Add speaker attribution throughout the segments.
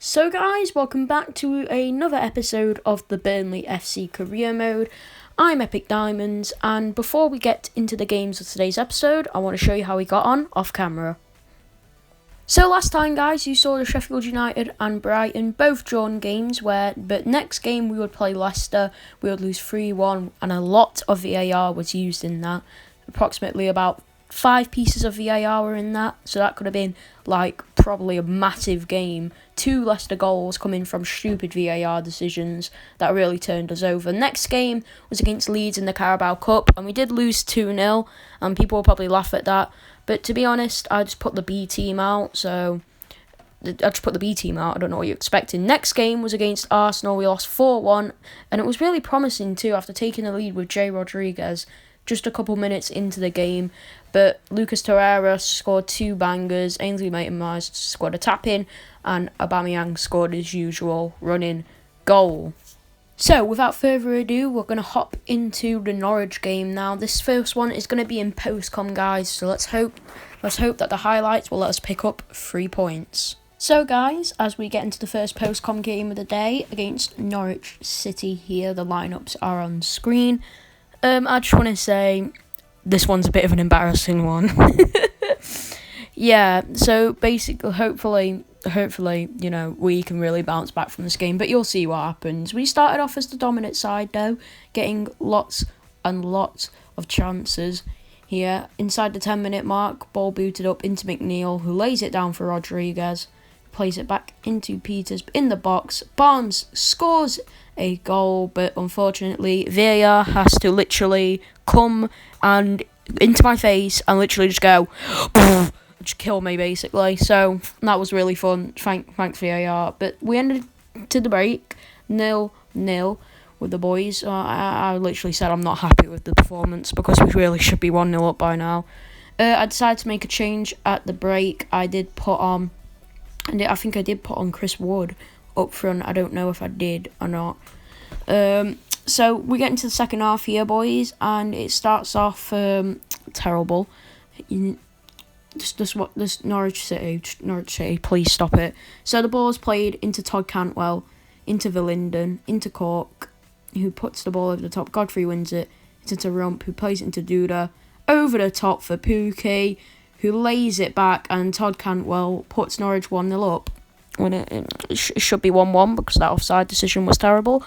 Speaker 1: So guys, welcome back to another episode of the Burnley FC Career Mode. I'm Epic Diamonds, and before we get into the games of today's episode, I want to show you how we got on off camera. So last time guys, you saw the Sheffield United and Brighton both drawn games but next game we would play Leicester, we would lose 3-1, and a lot of VAR was used in that. Approximately about 5 pieces of VAR were in that, so that could have been probably a massive game. 2 Leicester goals coming from stupid VAR decisions that really turned us over. Next game was against Leeds in the Carabao Cup, and we did lose 2-0, and people will probably laugh at that. But to be honest, I just put the B team out, I don't know what you're expecting. Next game was against Arsenal. We lost 4-1, and it was really promising too after taking the lead with Jay Rodriguez just a couple minutes into the game. But Lucas Torreira scored 2 bangers, Ainsley Maitland-Niles scored a tap-in, and Aubameyang scored his usual running goal. So, without further ado, we're going to hop into the Norwich game now. This first one is going to be in post-com, guys, so let's hope that the highlights will let us pick up 3 points. So, guys, as we get into the first post-com game of the day against Norwich City here, the lineups are on screen. I just want to say this one's a bit of an embarrassing one. Yeah, so basically, hopefully, we can really bounce back from this game, but you'll see what happens. We started off as the dominant side, though, getting lots and lots of chances here. Inside the 10-minute mark, ball booted up into McNeil, who lays it down for Rodriguez, plays it back into Peters in the box. Barnes scores a goal, but unfortunately, VAR has to literally come and into my face and literally just go, just kill me basically. So that was really fun. Thanks VAR. But we ended to the break 0-0 with the boys. I literally said I'm not happy with the performance because we really should be 1-0 up by now. I decided to make a change at the break. I think I did put on Chris Wood up front. I don't know if I did or not. So we get into the second half here, boys, and it starts off terrible. This Norwich City, please stop it. So the ball is played into Todd Cantwell, into Verlinden, into Cork, who puts the ball over the top. Godfrey wins it. It's into Rump, who plays it into Duda, over the top for Pukki, who lays it back, and Todd Cantwell puts Norwich 1-0 up. When it should be 1-1 because that offside decision was terrible.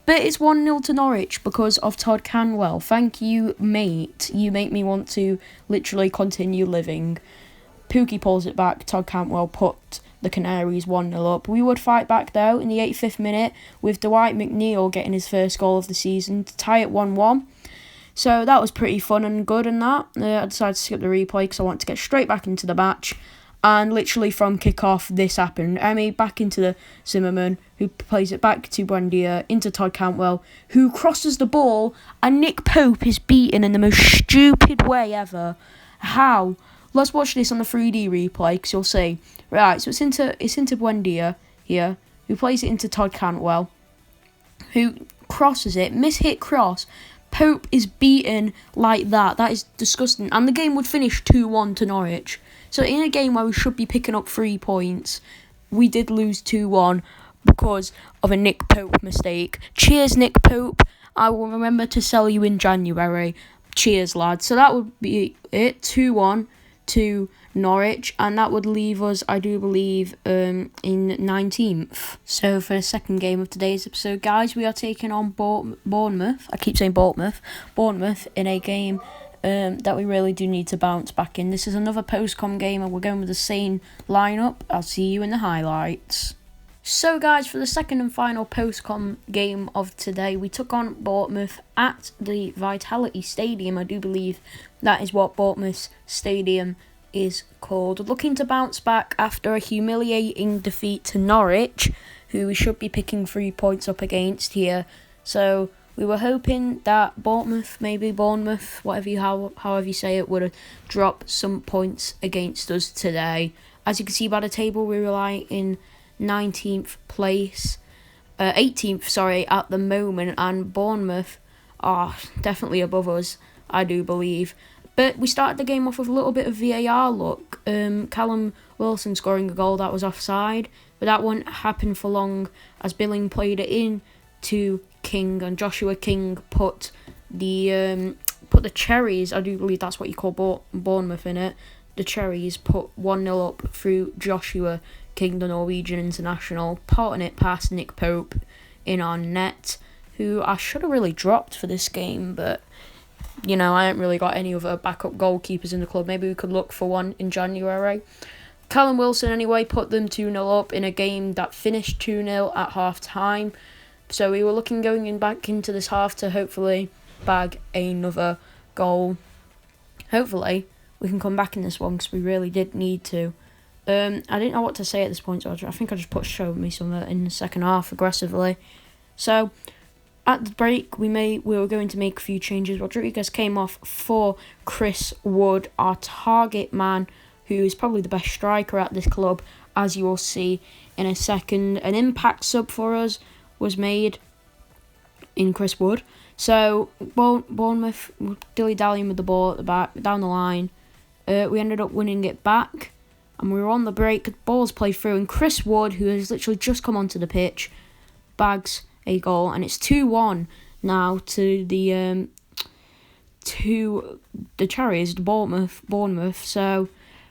Speaker 1: But it's 1-0 to Norwich because of Todd Cantwell. Thank you, mate. You make me want to literally continue living. Pukki pulls it back. Todd Cantwell put the Canaries 1-0 up. We would fight back, though, in the 85th minute with Dwight McNeil getting his first goal of the season to tie it 1-1. So that was pretty fun and good in that. I decided to skip the replay because I want to get straight back into the match. And literally from kick-off, this happened. Emmy back into the Zimmerman, who plays it back to Buendia, into Todd Cantwell, who crosses the ball, and Nick Pope is beaten in the most stupid way ever. How? Let's watch this on the 3D replay, because you'll see. Right, so it's into Buendia here, who plays it into Todd Cantwell, who crosses it, miss-hit cross. Pope is beaten like that. That is disgusting. And the game would finish 2-1 to Norwich. So in a game where we should be picking up 3 points, we did lose 2-1 because of a Nick Pope mistake. Cheers, Nick Pope. I will remember to sell you in January. Cheers, lads. So that would be it. 2-1 to Norwich. And that would leave us, I do believe, in 19th. So for the second game of today's episode, guys, we are taking on Bournemouth. I keep saying Bournemouth. Bournemouth in a game that we really do need to bounce back in. This is another post-com game and we're going with the same lineup. I'll see you in the highlights. So guys, for the second and final post-com game of today, we took on Bournemouth at the Vitality Stadium. I do believe that is what Bournemouth Stadium is called. Looking to bounce back after a humiliating defeat to Norwich, who we should be picking 3 points up against here. So we were hoping that Bournemouth, however you say it, would drop some points against us today. As you can see by the table, we rely in 18th at the moment, and Bournemouth are definitely above us, I do believe. But we started the game off with a little bit of VAR luck. Callum Wilson scoring a goal that was offside. but that won't happen for long as Billing played it in to King, and Joshua King put the Cherries, I do believe that's what you call Bournemouth in it, the Cherries put 1-0 up through Joshua King, the Norwegian international, potting it past Nick Pope in our net, who I should have really dropped for this game, but I haven't really got any other backup goalkeepers in the club. Maybe we could look for one in January. Callum Wilson, anyway, put them 2-0 up in a game that finished 2-0 at half-time. So we were looking going back into this half to hopefully bag another goal. Hopefully, we can come back in this one because we really did need to. I didn't know what to say at this point, so I think I just put show me something in the second half aggressively. So, at the break, we were going to make a few changes. Rodriguez came off for Chris Wood, our target man, who is probably the best striker at this club, as you will see in a second. An impact sub for us was made in Chris Wood. So, Bournemouth dilly-dallying with the ball at the back, down the line. We ended up winning it back, and we were on the break. The ball's played through, and Chris Wood, who has literally just come onto the pitch, bags a goal, and it's 2-1 now to the Cherries, the Bournemouth. So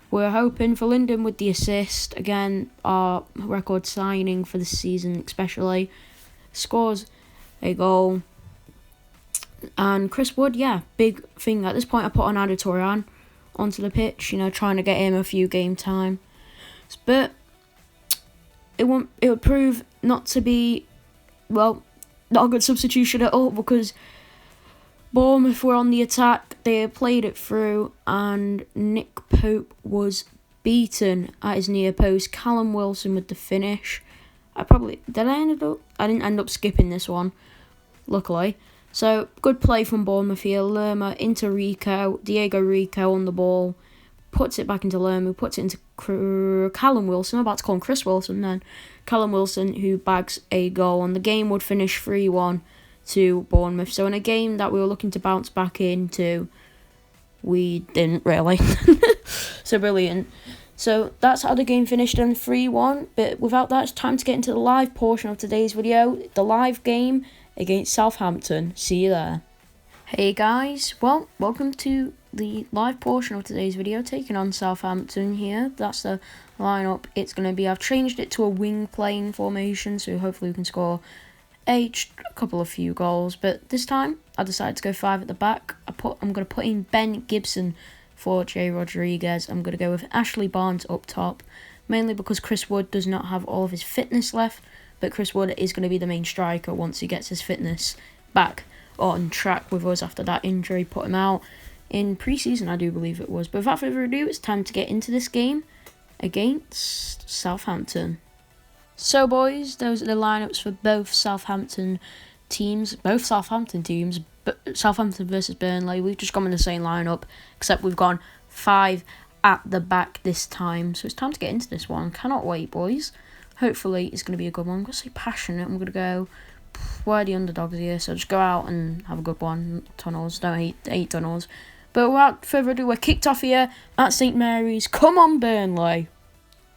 Speaker 1: we're hoping for Linden with the assist. Again, our record signing for the season especially, scores a goal. And Chris Wood, big thing. At this point, I put on Aditoran onto the pitch, trying to get him a few game time. But it would prove not to be, not a good substitution at all, because Bournemouth were on the attack. They played it through, and Nick Pope was beaten at his near post. Callum Wilson with the finish. I didn't end up skipping this one, luckily. So, good play from Bournemouth here. Lerma into Rico. Diego Rico on the ball. Puts it back into Lerma. Puts it into Callum Wilson. I'm about to call him Chris Wilson then. Callum Wilson, who bags a goal. And the game would finish 3-1 to Bournemouth. So, in a game that we were looking to bounce back into, we didn't really. So, brilliant. So, that's how the game finished on 3-1. But without that, it's time to get into the live portion of today's video. The live game against Southampton. See you there. Hey guys, welcome to the live portion of today's video, taking on Southampton here. That's the lineup it's going to be. I've changed it to a wing playing formation, so hopefully we can score a few goals. But this time, I decided to go 5 at the back. I'm going to put in Ben Gibson for Jay Rodriguez. I'm going to go with Ashley Barnes up top, mainly because Chris Wood does not have all of his fitness left. But Chris Wood is going to be the main striker once he gets his fitness back on track with us after that injury put him out in pre-season, I do believe it was. But without further ado, it's time to get into this game against Southampton. So, boys, those are the lineups for both Southampton teams. Southampton versus Burnley. We've just gone with the same lineup, except we've gone 5 at the back this time. So it's time to get into this one. Cannot wait, boys. Hopefully, it's going to be a good one. I'm going to say passionate. I'm going to go, we're the underdogs here, so just go out and have a good one. Tunnels, don't hate tunnels. But without further ado, we're kicked off here at St Mary's. Come on, Burnley.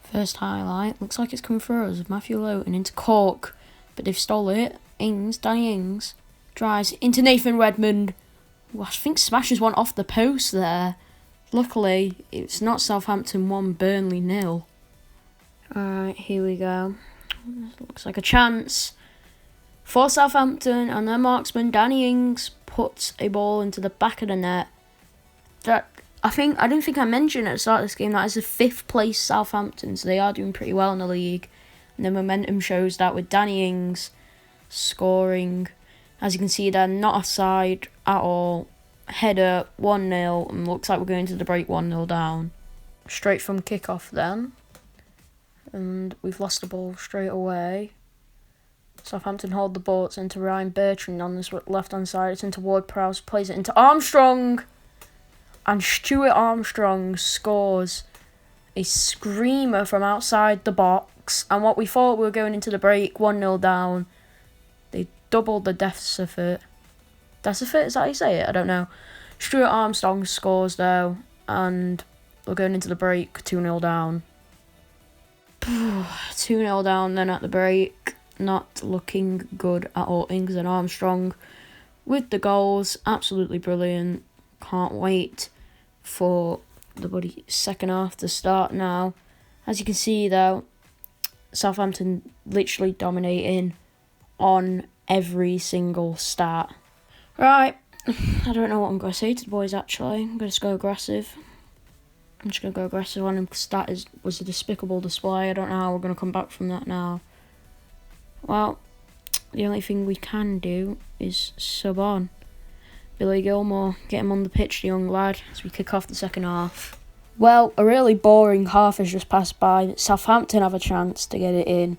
Speaker 1: First highlight. Looks like it's coming through us. Matthew Lowton into Cork, but they've stole it. Danny Ings, drives into Nathan Redmond. Well, I think smashes one off the post there. Luckily, it's not Southampton 1, Burnley 0. Alright, here we go. Looks like a chance for Southampton, and their marksman Danny Ings puts a ball into the back of the net. I don't think I mentioned at the start of this game that is the 5th place Southampton, so they are doing pretty well in the league. And the momentum shows that with Danny Ings scoring. As you can see, they're not offside at all. Header 1-0, and looks like we're going to the break 1-0 down. Straight from kickoff then. And we've lost the ball straight away. Southampton hold the ball. It's into Ryan Bertrand on this left-hand side. It's into Ward-Prowse. Plays it into Armstrong. And Stuart Armstrong scores a screamer from outside the box. And what we thought we were going into the break, 1-0 down. They doubled the deficit. Deficit, is that how you say it? I don't know. Stuart Armstrong scores though. And we're going into the break, 2-0 down. 2-0 down then at the break. Not looking good at all. Ings and Armstrong with the goals. Absolutely brilliant. Can't wait for the bloody second half to start now. As you can see though, Southampton literally dominating on every single stat. Right, I don't know what I'm going to say to the boys actually. I'm going to just go aggressive. I'm just going to go aggressive on him because that was a despicable display. I don't know how we're going to come back from that now. Well, the only thing we can do is sub on Billy Gilmore, get him on the pitch, the young lad, as we kick off the second half. Well, a really boring half has just passed by. Southampton have a chance to get it in.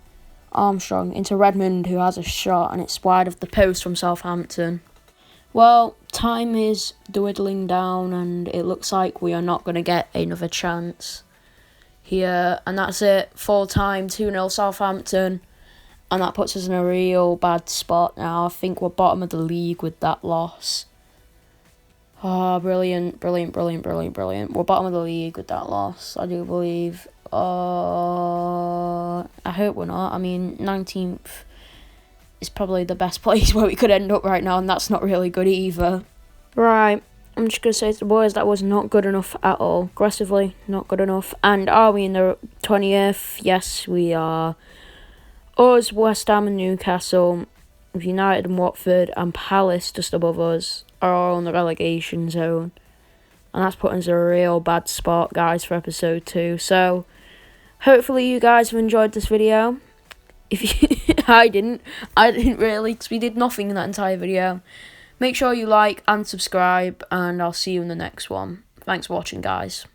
Speaker 1: Armstrong into Redmond, who has a shot, and it's wide of the post from Southampton. Well, time is dwindling down, and it looks like we are not going to get another chance here. And that's it. Full time, 2-0 Southampton. And that puts us in a real bad spot now. I think we're bottom of the league with that loss. Oh, brilliant. We're bottom of the league with that loss, I do believe. I hope we're not. I mean, 19th is probably the best place where we could end up right now, and that's not really good either. Right, I'm just going to say to the boys that was not good enough at all. Aggressively, not good enough. And are we in the 20th? Yes, we are. Us, West Ham and Newcastle, with United and Watford and Palace just above us, are all in the relegation zone. And that's putting us in a real bad spot, guys, for episode 2. So, hopefully you guys have enjoyed this video. If you, I didn't really, because we did nothing in that entire video. Make sure you like and subscribe, and I'll see you in the next one. Thanks for watching, guys.